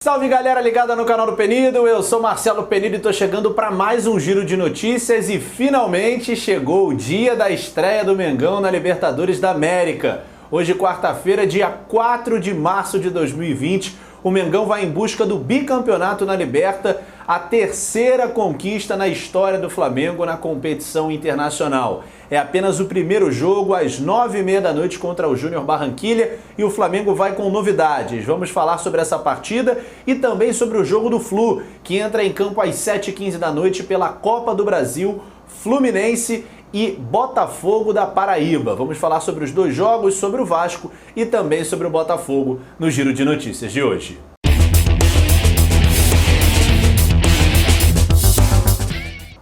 Salve galera ligada no canal do Penido, eu sou Marcelo Penido e tô chegando para mais um giro de notícias e finalmente chegou o dia da estreia do Mengão na Libertadores da América. Hoje, quarta-feira, dia 4 de março de 2020, o Mengão vai em busca do bicampeonato na Liberta, a terceira conquista na história do Flamengo na competição internacional. É apenas o primeiro jogo, às 9h30 da noite contra o Júnior Barranquilla, e o Flamengo vai com novidades. Vamos falar sobre essa partida e também sobre o jogo do Flu, que entra em campo às 7h15 da noite pela Copa do Brasil, Fluminense e Botafogo da Paraíba. Vamos falar sobre os dois jogos, sobre o Vasco e também sobre o Botafogo no Giro de Notícias de hoje. –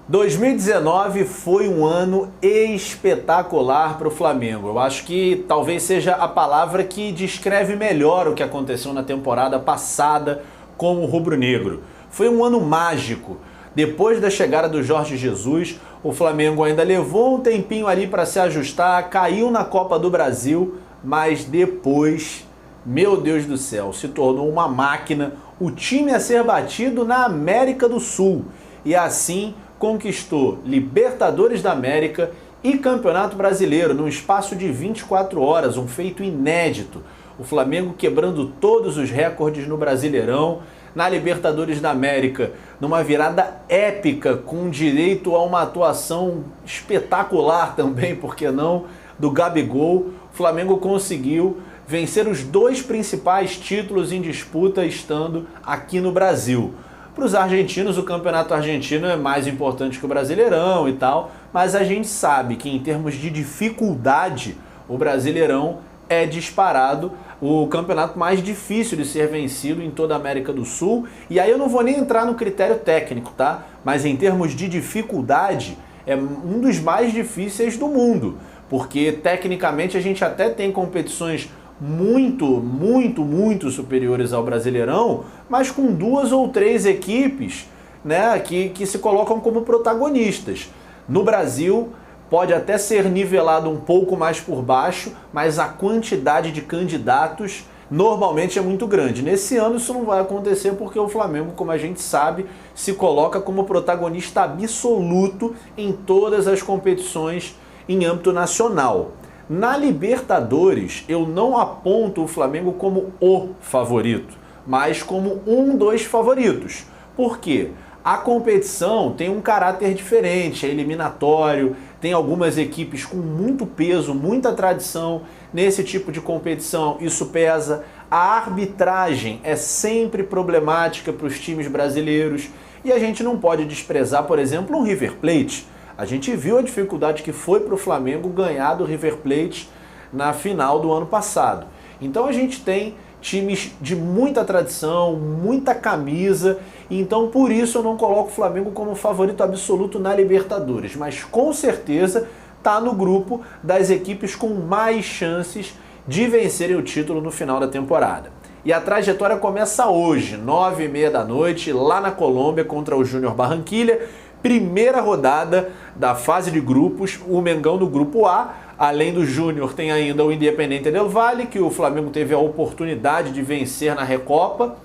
2019 foi um ano espetacular para o Flamengo. Eu acho que talvez seja a palavra que descreve melhor o que aconteceu na temporada passada com o rubro-negro. Foi um ano mágico. Depois da chegada do Jorge Jesus, o Flamengo ainda levou um tempinho ali para se ajustar, caiu na Copa do Brasil, mas depois, meu Deus do céu, se tornou uma máquina, o time a ser batido na América do Sul. E assim conquistou Libertadores da América e Campeonato Brasileiro num espaço de 24 horas, um feito inédito. O Flamengo quebrando todos os recordes no Brasileirão, na Libertadores da América, numa virada épica, com direito a uma atuação espetacular também, por que não, do Gabigol. O Flamengo conseguiu vencer os dois principais títulos em disputa estando aqui no Brasil. Para os argentinos, o campeonato argentino é mais importante que o Brasileirão e tal, mas a gente sabe que em termos de dificuldade, o Brasileirão é disparado o campeonato mais difícil de ser vencido em toda a América do Sul. E aí eu não vou nem entrar no critério técnico, tá? Mas em termos de dificuldade, é um dos mais difíceis do mundo, porque tecnicamente a gente até tem competições muito superiores ao Brasileirão, mas com duas ou três equipes, né, que se colocam como protagonistas. No Brasil, pode até ser nivelado um pouco mais por baixo, mas a quantidade de candidatos normalmente é muito grande. Nesse ano isso não vai acontecer porque o Flamengo, como a gente sabe, se coloca como protagonista absoluto em todas as competições em âmbito nacional. Na Libertadores, eu não aponto o Flamengo como o favorito, mas como um dos favoritos. Por quê? A competição tem um caráter diferente, é eliminatório, tem algumas equipes com muito peso, muita tradição nesse tipo de competição, isso pesa. A arbitragem é sempre problemática para os times brasileiros e a gente não pode desprezar, por exemplo, um River Plate. A gente viu a dificuldade que foi para o Flamengo ganhar do River Plate na final do ano passado. Então a gente tem times de muita tradição, muita camisa, e então por isso eu não coloco o Flamengo como favorito absoluto na Libertadores, mas com certeza está no grupo das equipes com mais chances de vencerem o título no final da temporada. E a trajetória começa hoje, 9h30 da noite, lá na Colômbia contra o Júnior Barranquilla. Primeira rodada da fase de grupos, o Mengão no grupo A, além do Júnior tem ainda o Independiente del Valle, que o Flamengo teve a oportunidade de vencer na Recopa,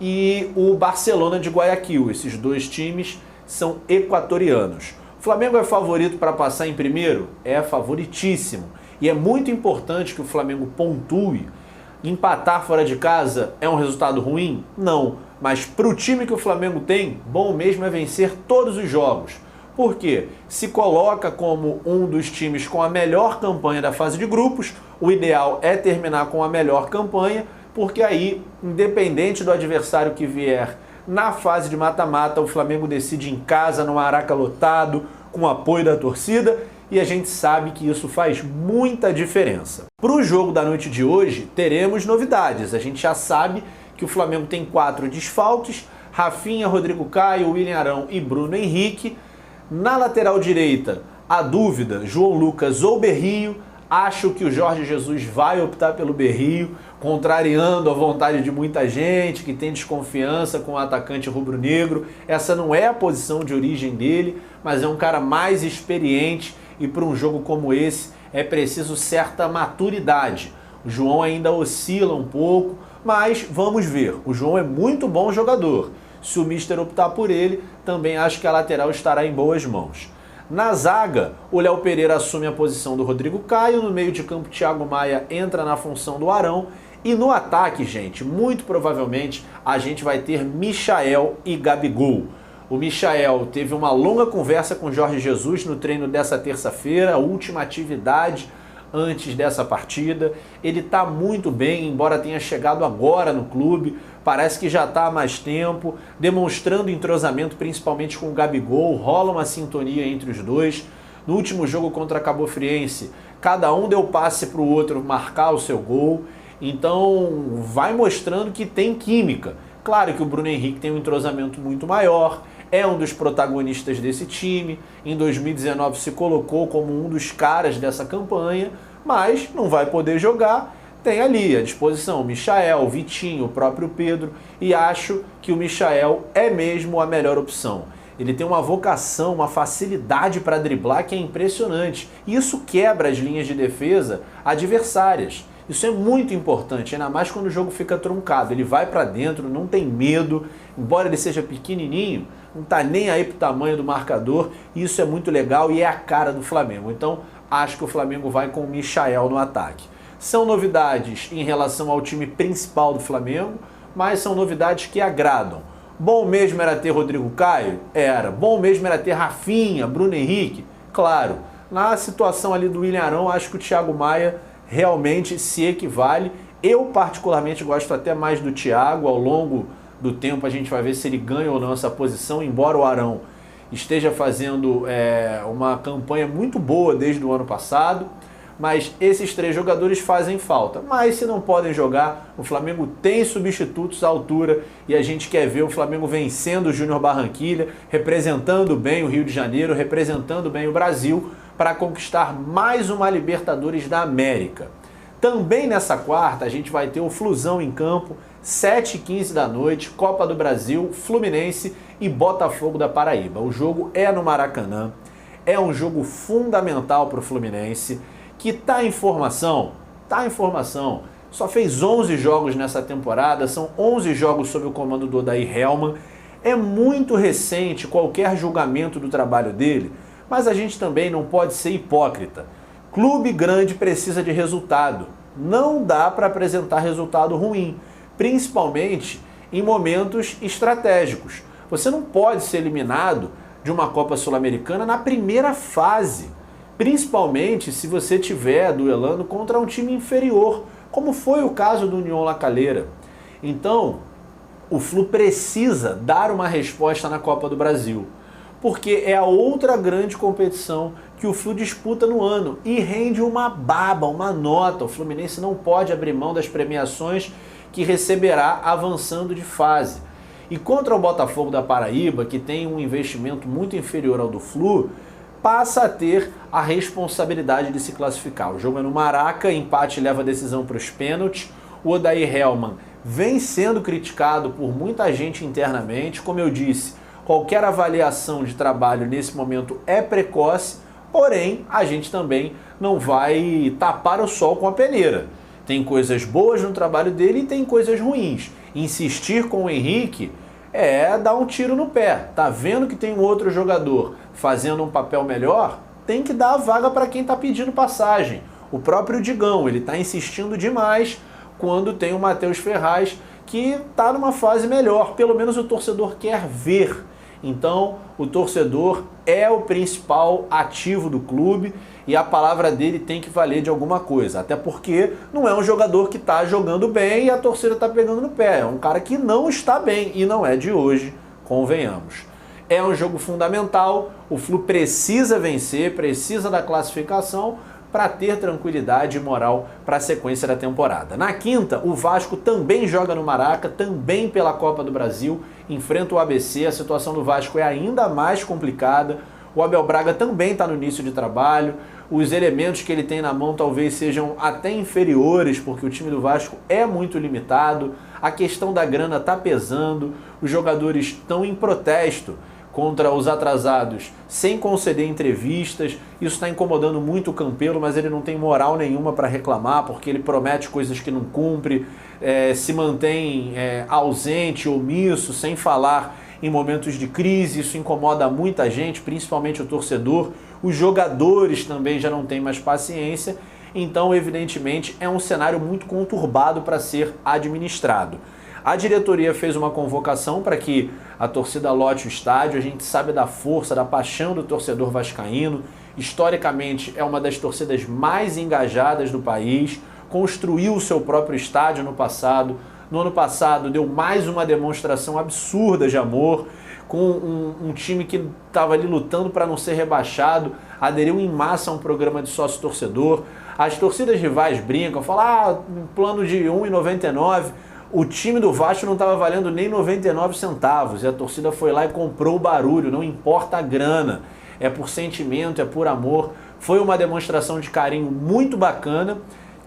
e o Barcelona de Guayaquil. Esses dois times são equatorianos. O Flamengo é favorito para passar em primeiro? É favoritíssimo. E é muito importante que o Flamengo pontue. Empatar fora de casa é um resultado ruim? Não. Mas para o time que o Flamengo tem, bom mesmo é vencer todos os jogos. Por quê? Se coloca como um dos times com a melhor campanha da fase de grupos, o ideal é terminar com a melhor campanha, porque aí, independente do adversário que vier na fase de mata-mata, o Flamengo decide em casa, no Maraca lotado, com o apoio da torcida, e a gente sabe que isso faz muita diferença. Para o jogo da noite de hoje, teremos novidades. A gente já sabe que o Flamengo tem 4 desfalques: Rafinha, Rodrigo Caio, William Arão e Bruno Henrique. Na lateral direita, a dúvida, João Lucas ou Berrio. Acho que o Jorge Jesus vai optar pelo Berrio, contrariando a vontade de muita gente que tem desconfiança com o atacante rubro-negro. Essa não é a posição de origem dele, mas é um cara mais experiente e para um jogo como esse é preciso certa maturidade. O João ainda oscila um pouco, Mas vamos ver, o João é muito bom jogador. Se o Mister optar por ele, também acho que a lateral estará em boas mãos. Na zaga, o Léo Pereira assume a posição do Rodrigo Caio, no meio de campo Thiago Maia entra na função do Arão, e no ataque, gente, muito provavelmente a gente vai ter Michael e Gabigol. O Michael teve uma longa conversa com Jorge Jesus no treino dessa terça-feira, a última atividade antes dessa partida. Ele está muito bem, embora tenha chegado agora no clube, parece que já está há mais tempo, demonstrando entrosamento principalmente com o Gabigol, rola uma sintonia entre os dois. No último jogo contra a Cabo Friense, cada um deu passe para o outro marcar o seu gol, então vai mostrando que tem química. Claro que o Bruno Henrique tem um entrosamento muito maior, é um dos protagonistas desse time, em 2019 se colocou como um dos caras dessa campanha, mas não vai poder jogar. Tem ali à disposição o Michael, o Vitinho, o próprio Pedro, e acho que o Michael é mesmo a melhor opção. Ele tem uma vocação, uma facilidade para driblar que é impressionante, e isso quebra as linhas de defesa adversárias. Isso é muito importante, ainda mais quando o jogo fica truncado. Ele vai para dentro, não tem medo, embora ele seja pequenininho, não está nem aí para o tamanho do marcador. Isso é muito legal e é a cara do Flamengo. Então, acho que o Flamengo vai com o Michael no ataque. São novidades em relação ao time principal do Flamengo, mas são novidades que agradam. Bom mesmo era ter Rodrigo Caio? Era. Bom mesmo era ter Rafinha, Bruno Henrique? Claro. Na situação ali do William Arão, acho que o Thiago Maia realmente se equivale. Eu particularmente gosto até mais do Thiago. Ao longo do tempo a gente vai ver se ele ganha ou não essa posição, embora o Arão esteja fazendo uma campanha muito boa desde o ano passado, mas esses três jogadores fazem falta. Mas se não podem jogar, o Flamengo tem substitutos à altura e a gente quer ver o Flamengo vencendo o Júnior Barranquilla, representando bem o Rio de Janeiro, representando bem o Brasil, para conquistar mais uma Libertadores da América. Também nessa quarta a gente vai ter o Flusão em campo, 7h15 da noite, Copa do Brasil, Fluminense e Botafogo da Paraíba. O jogo é no Maracanã, é um jogo fundamental para o Fluminense, que está em formação, só fez 11 jogos nessa temporada, são 11 jogos sob o comando do Odair Hellmann, é muito recente qualquer julgamento do trabalho dele, mas a gente também não pode ser hipócrita. Clube grande precisa de resultado. Não dá para apresentar resultado ruim, principalmente em momentos estratégicos. Você não pode ser eliminado de uma Copa Sul-Americana na primeira fase, principalmente se você estiver duelando contra um time inferior, como foi o caso do União La Calera. Então, o Flu precisa dar uma resposta na Copa do Brasil, porque é a outra grande competição que o Flu disputa no ano e rende uma baba, uma nota. O Fluminense não pode abrir mão das premiações que receberá avançando de fase. E contra o Botafogo da Paraíba, que tem um investimento muito inferior ao do Flu, passa a ter a responsabilidade de se classificar. O jogo é no Maraca, empate leva a decisão para os pênaltis. O Odair Hellmann vem sendo criticado por muita gente internamente, como eu disse, qualquer avaliação de trabalho nesse momento é precoce, porém a gente também não vai tapar o sol com a peneira. Tem coisas boas no trabalho dele e tem coisas ruins. Insistir com o Henrique é dar um tiro no pé. Tá vendo que tem um outro jogador fazendo um papel melhor? Tem que dar a vaga para quem está pedindo passagem. O próprio Digão, ele está insistindo demais quando tem o Matheus Ferraz, que está numa fase melhor. Pelo menos o torcedor quer ver. Então, o torcedor é o principal ativo do clube e a palavra dele tem que valer de alguma coisa. Até porque não é um jogador que está jogando bem e a torcida está pegando no pé. É um cara que não está bem e não é de hoje, convenhamos. É um jogo fundamental, o Flu precisa vencer, precisa da classificação para ter tranquilidade e moral para a sequência da temporada. Na quinta, o Vasco também joga no Maraca, também pela Copa do Brasil, enfrenta o ABC, a situação do Vasco é ainda mais complicada, o Abel Braga também está no início de trabalho, os elementos que ele tem na mão talvez sejam até inferiores, porque o time do Vasco é muito limitado, a questão da grana está pesando, os jogadores estão em protesto contra os atrasados sem conceder entrevistas. Isso está incomodando muito o Campelo, mas ele não tem moral nenhuma para reclamar, porque ele promete coisas que não cumpre, se mantém ausente, omisso, sem falar em momentos de crise. Isso incomoda muita gente, principalmente o torcedor. Os jogadores também já não têm mais paciência. Então, evidentemente, é um cenário muito conturbado para ser administrado. A diretoria fez uma convocação para que a torcida lote o estádio. A gente sabe da força, da paixão do torcedor vascaíno. Historicamente, é uma das torcidas mais engajadas do país. Construiu o seu próprio estádio no passado. No ano passado, deu mais uma demonstração absurda de amor, com um time que estava ali lutando para não ser rebaixado, aderiu em massa a um programa de sócio-torcedor. As torcidas rivais brincam, falam, um plano de R$ 1,99... O time do Vasco não estava valendo nem 99 centavos e a torcida foi lá e comprou o barulho, não importa a grana, é por sentimento, é por amor. Foi uma demonstração de carinho muito bacana,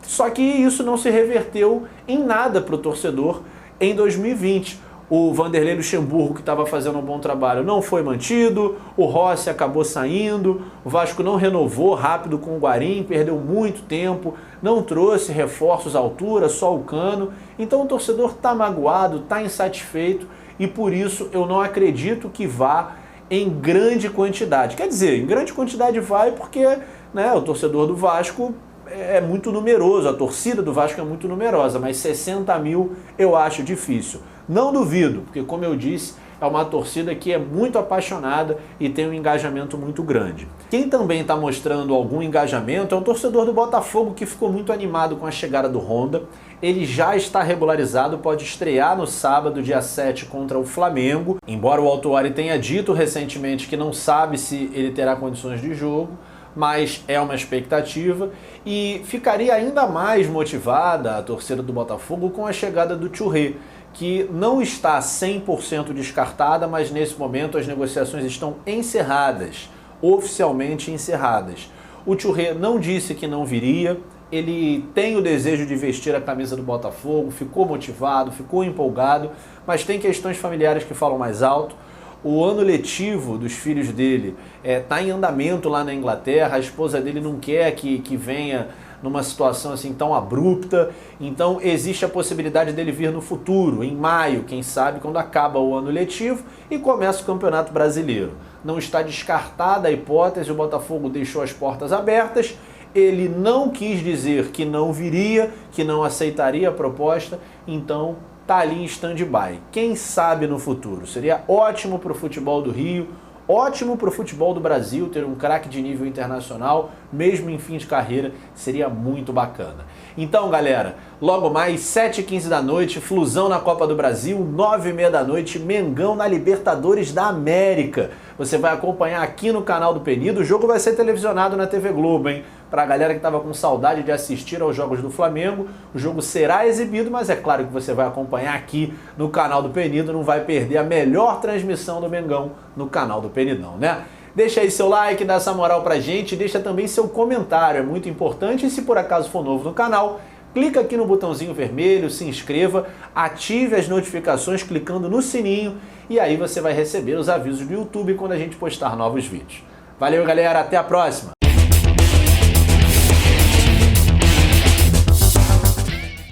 só que isso não se reverteu em nada para o torcedor em 2020. O Vanderlei Luxemburgo, que estava fazendo um bom trabalho, não foi mantido, o Rossi acabou saindo, o Vasco não renovou rápido com o Guarim, perdeu muito tempo, não trouxe reforços à altura, só o Cano. Então o torcedor está magoado, está insatisfeito e por isso eu não acredito que vá em grande quantidade. Quer dizer, em grande quantidade vai porque o torcedor do Vasco é muito numeroso, a torcida do Vasco é muito numerosa, mas 60 mil eu acho difícil. Não duvido, porque como eu disse, é uma torcida que é muito apaixonada e tem um engajamento muito grande. Quem também está mostrando algum engajamento é o torcedor do Botafogo, que ficou muito animado com a chegada do Honda. Ele já está regularizado, pode estrear no sábado, dia 7, contra o Flamengo. Embora o Autuori tenha dito recentemente que não sabe se ele terá condições de jogo, mas é uma expectativa e ficaria ainda mais motivada a torcida do Botafogo com a chegada do Touré, que não está 100% descartada, mas nesse momento as negociações estão encerradas, oficialmente encerradas. O Touré não disse que não viria, ele tem o desejo de vestir a camisa do Botafogo, ficou motivado, ficou empolgado, mas tem questões familiares que falam mais alto. O ano letivo dos filhos dele está em andamento lá na Inglaterra, a esposa dele não quer que venha numa situação assim tão abrupta, então existe a possibilidade dele vir no futuro, em maio, quem sabe, quando acaba o ano letivo e começa o Campeonato Brasileiro. Não está descartada a hipótese, o Botafogo deixou as portas abertas, ele não quis dizer que não viria, que não aceitaria a proposta, então está ali em stand-by. Quem sabe no futuro? Seria ótimo para o futebol do Rio, ótimo para o futebol do Brasil, ter um craque de nível internacional, mesmo em fim de carreira, seria muito bacana. Então, galera, logo mais, 7h15 da noite, Flusão na Copa do Brasil, 9h30 da noite, Mengão na Libertadores da América. Você vai acompanhar aqui no canal do Penido, o jogo vai ser televisionado na TV Globo, hein? Para a galera que estava com saudade de assistir aos jogos do Flamengo, o jogo será exibido, mas é claro que você vai acompanhar aqui no canal do Penido, não vai perder a melhor transmissão do Mengão no canal do Penidão, né? Deixa aí seu like, dá essa moral pra gente, deixa também seu comentário, é muito importante. E se por acaso for novo no canal, clica aqui no botãozinho vermelho, se inscreva, ative as notificações clicando no sininho e aí você vai receber os avisos do YouTube quando a gente postar novos vídeos. Valeu, galera, até a próxima!